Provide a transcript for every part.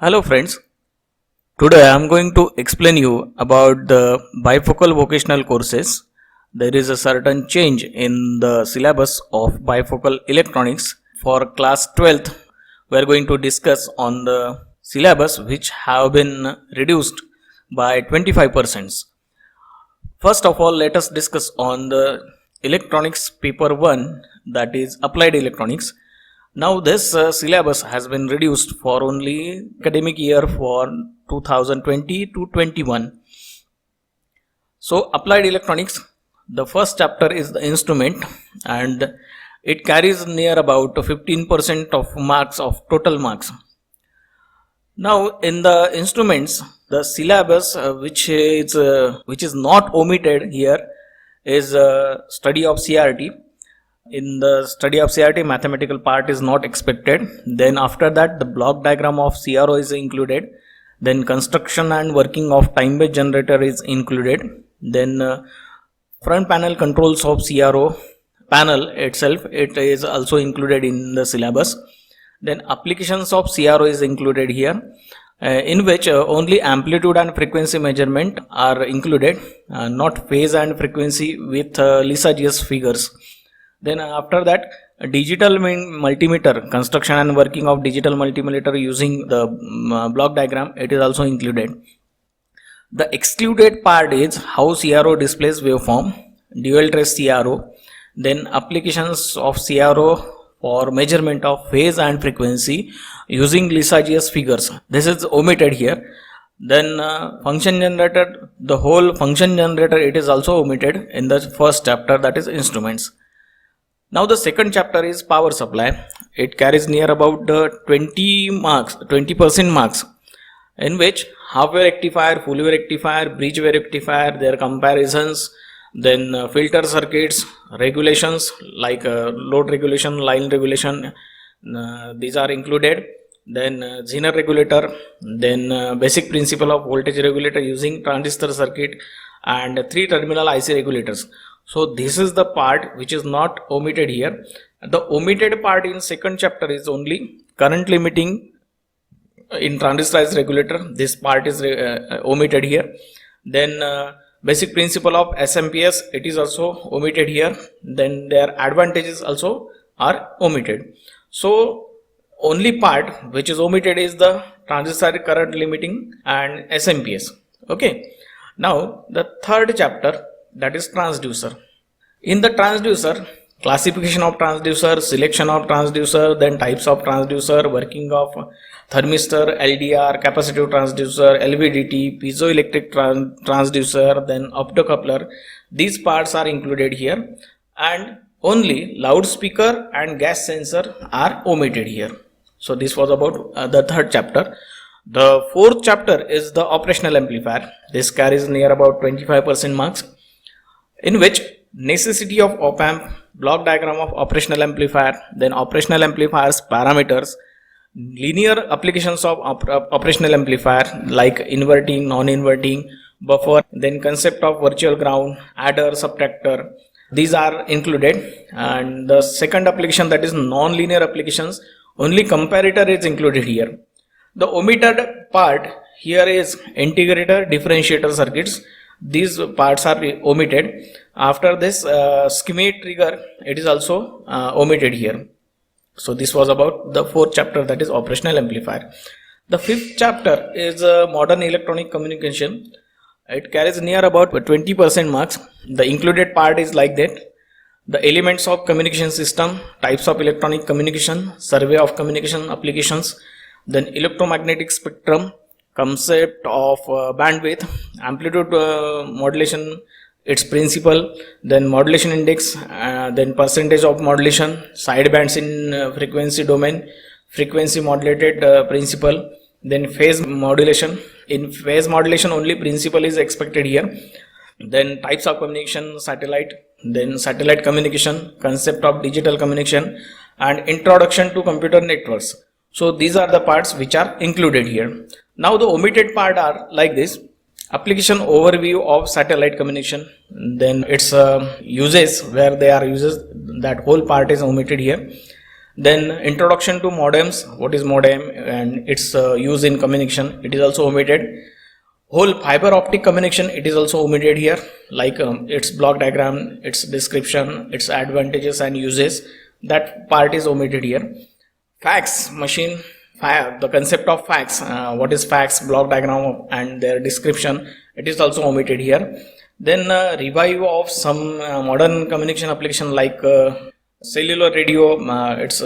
Hello friends, today I am going to explain you about the bifocal vocational courses. There is a certain change in the syllabus of bifocal electronics. For class 12th, we are going to discuss on the syllabus which have been reduced by 25%. First of all, let us discuss on the electronics paper 1, that is applied electronics. Now this syllabus has been reduced for only academic year for 2020 to 21. So applied electronics, the first chapter is the instrument and it carries near about 15% of marks of total marks. Now in the instruments, the syllabus which is not omitted here is study of CRT. In the study of CRT, mathematical part is not expected. Then after that, the block diagram of CRO is included. Then construction and working of time-based generator is included. Then front panel controls of CRO panel itself, it is also included in the syllabus. Then applications of CRO is included here, in which only amplitude and frequency measurement are included, not phase and frequency with Lissajous figures. Then after that, digital multimeter, construction and working of digital multimeter using the block diagram, it is also included. The excluded part is how CRO displays waveform, dual trace CRO, then applications of CRO for measurement of phase and frequency using Lissajous figures. This is omitted here. Then function generator, the whole function generator, it is also omitted in the first chapter, that is instruments. Now the second chapter is power supply. It carries near about 20% marks, in which half wave rectifier, full wave rectifier, bridge wave rectifier, their comparisons, then filter circuits, regulations like load regulation, line regulation, these are included. Then Zener regulator, then basic principle of voltage regulator using transistor circuit, and 3 terminal IC regulators. So this is the part which is not omitted here. The omitted part in second chapter is only current limiting in transistorized regulator. This part is omitted here. Then basic principle of SMPS, it is also omitted here. Then their advantages also are omitted. So only part which is omitted is the transistor current limiting and SMPS. Okay. Now the third chapter, that is transducer. In the transducer, classification of transducer, selection of transducer, then types of transducer, working of thermistor, LDR, capacitive transducer, LVDT, piezoelectric transducer, then optocoupler. These parts are included here, and only loudspeaker and gas sensor are omitted here. So this was about the third chapter. The fourth chapter is the operational amplifier. This carries near about 25% marks, in which necessity of op-amp, block diagram of operational amplifier, then operational amplifiers parameters, linear applications of operational amplifier like inverting, non-inverting, buffer, then concept of virtual ground, adder, subtractor, these are included. And the second application, that is non-linear applications, only comparator is included here. The omitted part here is integrator, differentiator circuits. These parts are omitted. After this schematic trigger, it is also omitted here. So this was about the fourth chapter, that is operational amplifier. The fifth chapter is modern electronic communication. It carries near about 20% marks. The included part is like that: the elements of communication system, types of electronic communication, survey of communication applications, then electromagnetic spectrum, concept of bandwidth, amplitude modulation, its principle, then modulation index, then percentage of modulation, sidebands in frequency domain, frequency modulated principle, then phase modulation. In phase modulation only principle is expected here. Then types of communication, satellite, then satellite communication, concept of digital communication, and introduction to computer networks. So these are the parts which are included here. Now the omitted part are like this: application overview of satellite communication, then its uses, where they are uses, that whole part is omitted here. Then introduction to modems, what is modem and its use in communication, it is also omitted. Whole fiber optic communication, it is also omitted here, like its block diagram, its description, its advantages and uses, that part is omitted here. Fax machine, the concept of fax, what is fax, block diagram and their description, it is also omitted here. Then revive of some modern communication application like cellular radio, its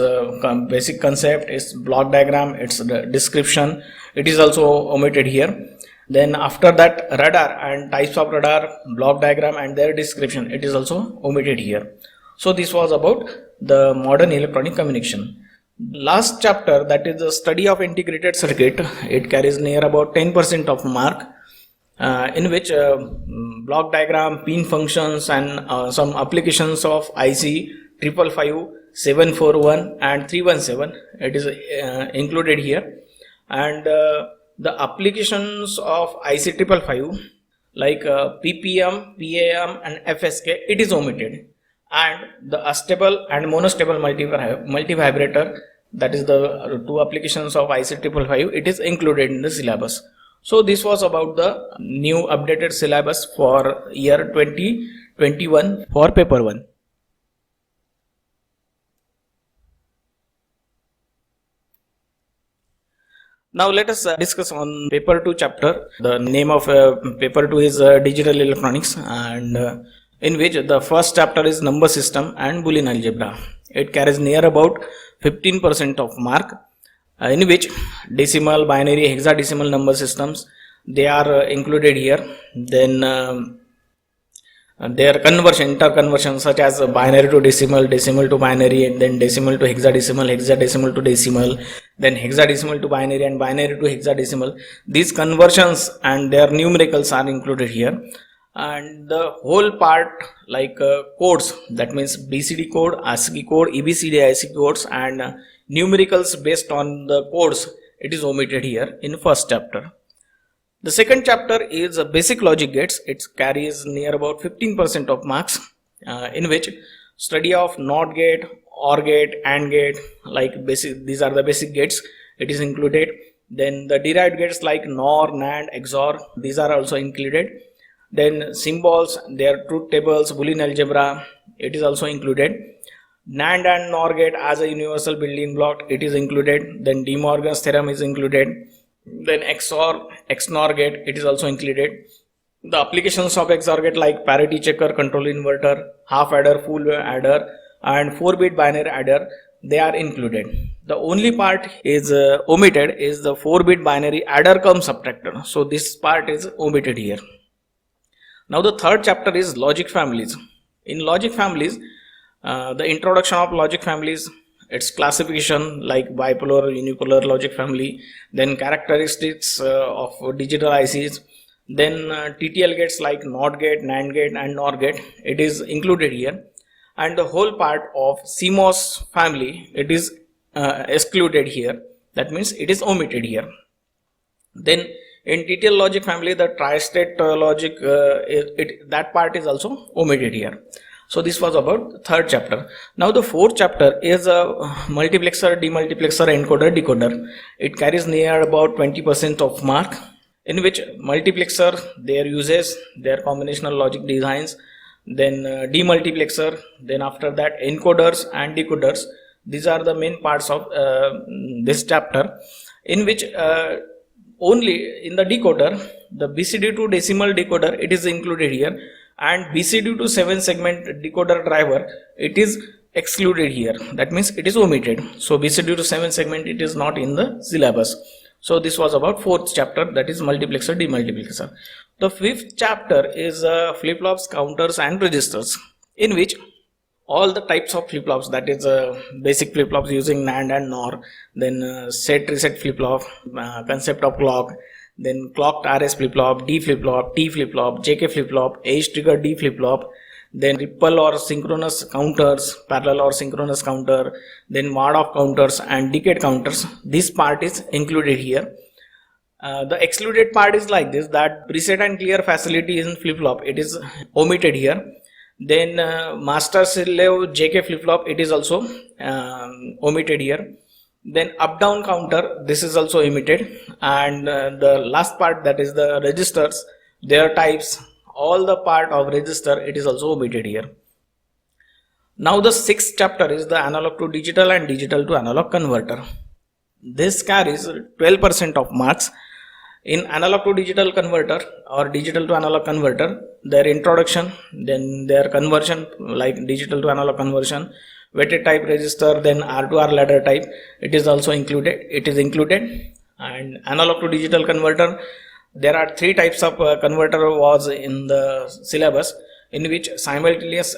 basic concept, its block diagram, its description, it is also omitted here. Then after that, radar and types of radar, block diagram and their description, it is also omitted here. So this was about the modern electronic communication. Last chapter, that is the study of integrated circuit, it carries near about 10% of mark, in which block diagram, pin functions and some applications of IC 555, 741 and 317, it is included here. And the applications of IC 555 like PPM, PAM and FSK, it is omitted. And the astable and monostable multivibrator, that is the two applications of IC 555, it is included in the syllabus. So this was about the new updated syllabus for year 2021 for paper 1. Now let us discuss on paper 2 chapter. The name of paper 2 is digital electronics, and in which the first chapter is number system and Boolean algebra. It carries near about 15% of mark, in which decimal, binary, hexadecimal number systems, they are included here. Then their conversion, interconversion, such as binary to decimal, decimal to binary, and then decimal to hexadecimal, hexadecimal to decimal, then hexadecimal to binary and binary to hexadecimal. These conversions and their numericals are included here. And the whole part like codes, that means BCD code, ASCII code, EBCD ASCII codes and numericals based on the codes, it is omitted here in first chapter. The second chapter is basic logic gates. It carries near about 15% of marks, in which study of NOT gate, OR gate, AND gate, like basic, these are the basic gates, it is included. Then the derived gates like NOR, NAND, XOR, these are also included. Then symbols, their truth tables, Boolean algebra, it is also included. NAND and NOR gate as a universal building block, it is included. Then De Morgan's theorem is included. Then XOR, XNOR gate, it is also included. The applications of XOR gate like parity checker, control inverter, half adder, full adder and 4-bit binary adder, they are included. The only part is omitted is the 4-bit binary adder cum subtractor. So this part is omitted here. Now the third chapter is logic families. In logic families, the introduction of logic families, its classification like bipolar, unipolar logic family, then characteristics of digital ICs, then TTL gates like NOT gate, NAND gate and NOR gate, it is included here. And the whole part of CMOS family, it is excluded here, that means it is omitted here. Then in TTL logic family, the tri-state logic, that part is also omitted here. So this was about the third chapter. Now the fourth chapter is a multiplexer, demultiplexer, encoder, decoder. It carries near about 20% of mark, in which multiplexer, their uses, their combinational logic designs, then demultiplexer, then after that encoders and decoders. These are the main parts of this chapter, in which only in the decoder, the BCD to decimal decoder, it is included here, and BCD to 7 segment decoder driver, it is excluded here, that means it is omitted. So BCD to 7 segment, it is not in the syllabus. So this was about fourth chapter, that is multiplexer, demultiplexer. The fifth chapter is flip-flops, counters and registers, in which all the types of flip-flops, that is basic flip-flops using NAND and NOR, then set reset flip-flop, concept of clock, then clocked RS flip-flop, D flip-flop, T flip-flop, JK flip-flop, H trigger D flip-flop, then ripple or synchronous counters, parallel or synchronous counter, then mod of counters and decade counters. This part is included here. The excluded part is like this, that preset and clear facility in flip-flop, it is omitted here. Then master slave JK flip flop, it is also omitted here. Then up down counter, this is also omitted. And the last part, that is the registers, their types, all the part of register, it is also omitted here. Now the sixth chapter is the analog to digital and digital to analog converter. This carries 12% of marks. In analog to digital converter or digital to analog converter, their introduction, then their conversion, like digital to analog conversion, weighted type register, then R to R ladder type, it is also included. And analog to digital converter, there are three types of converter was in the syllabus, in which simultaneous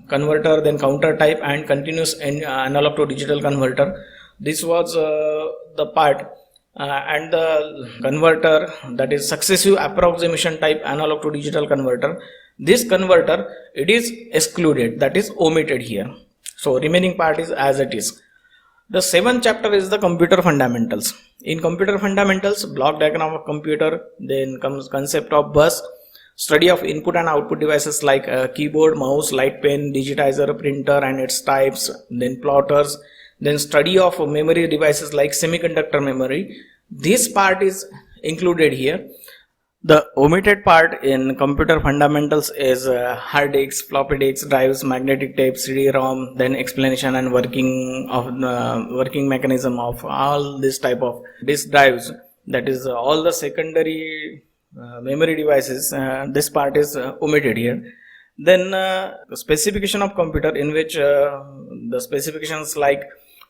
converter, then counter type, and continuous analog to digital converter. This was the part. And the converter, that is successive approximation type analog to digital converter, this converter, it is excluded, that is omitted here. So remaining part is as it is. The seventh chapter is the computer fundamentals. In computer fundamentals, block diagram of computer, then comes concept of bus, study of input and output devices like keyboard, mouse, light pen, digitizer, printer and its types, then plotters, then study of memory devices like semiconductor memory. This part is included here. The omitted part in computer fundamentals is hard disks, floppy disks, drives, magnetic tape, CD-ROM, then explanation and working of the working mechanism of all this type of disk drives, that is all the secondary memory devices. This part is omitted here. Then the specification of computer, in which the specifications like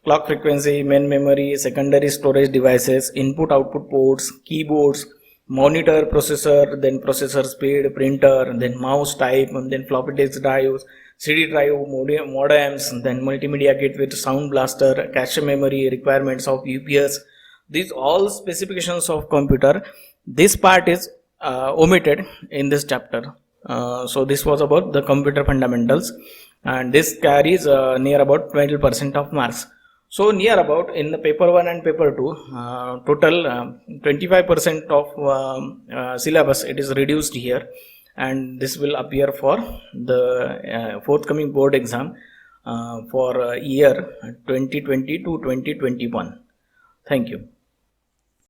clock frequency, main memory, secondary storage devices, input output ports, keyboards, monitor, processor, then processor speed, printer, then mouse type, and then floppy disk drives, CD drive, modems, then multimedia kit with sound blaster, cache memory, requirements of UPS. These all specifications of computer, this part is omitted in this chapter. So this was about the computer fundamentals, and this carries near about 20% of marks. So near about in the paper 1 and paper 2, total 25% of syllabus it is reduced here, and this will appear for the forthcoming board exam for year 2020 to 2021. Thank you.